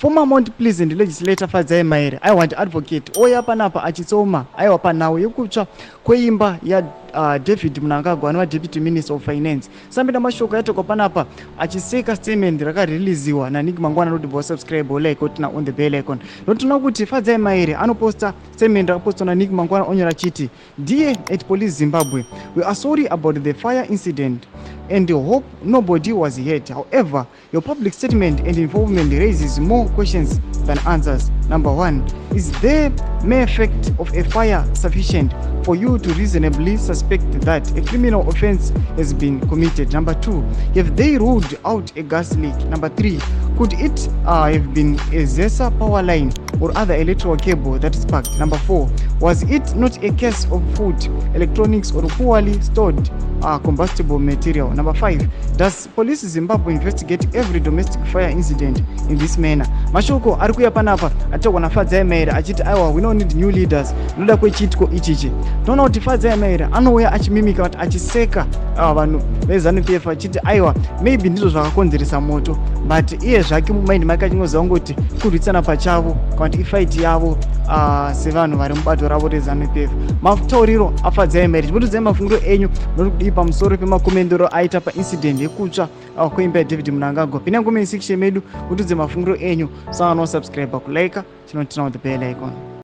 Former Mount Pleasant legislator Fadzai Mahere aiwandi advocate oya panapa achitsoma aiwa panhau yekutsva kweimba ya David Mnangagwa anova deputy minister of finance. Sambira mashoko yatokwa panapa achiseka statement rakareleasiwa naNick Mangwana kuti bo subscribe like kuti na on the bell icon. Ndotoona kuti Fadzai Mahere anoposta statement rakapostwa naNick Mangwana onyora chiti, "Dear at Police Zimbabwe, we are sorry about the fire incident and hope nobody was hurt. However, your public statement and involvement raises more questions than answers. Number 1, is the mere fact of a fire sufficient for you to reasonably suspect that a criminal offense has been committed? Number 2, have they ruled out a gas leak? Number 3, could it have been a ZESA power line or other electrical cable that sparked? Number 4, was it not a case of food, electronics or poorly stored combustible material? Number 5, does Police Zimbabwe investigate every domestic fire incident in this manner? Mashoko arikuya panapa atokwa na Fadzai Mahere achiti aiwa, we don't need new leaders, noda kwechitiko ichichi. Toona kuti Fadzai Mahere anouya achimimika kuti achiseka vanhu veZANU-PF achiti aiwa maybe ndizvo zvakakonzeresa moto, but iye zvake mumaindi make achingoziva kuti kurwisana pachavo kana kuti ifight yavo sevanhu vari mubato ravo reZANU-PF. Matauriro aFadzai Mahere tipotudzai mafungiro enyu nokudii pamusoro pemakomendero aita paincident yekutsva kweimba yaDavid Mnangagwa. Pinda comment section medu mutudze mafungiro enyu, sanga no subscribe kulike chinotina with the bell icon.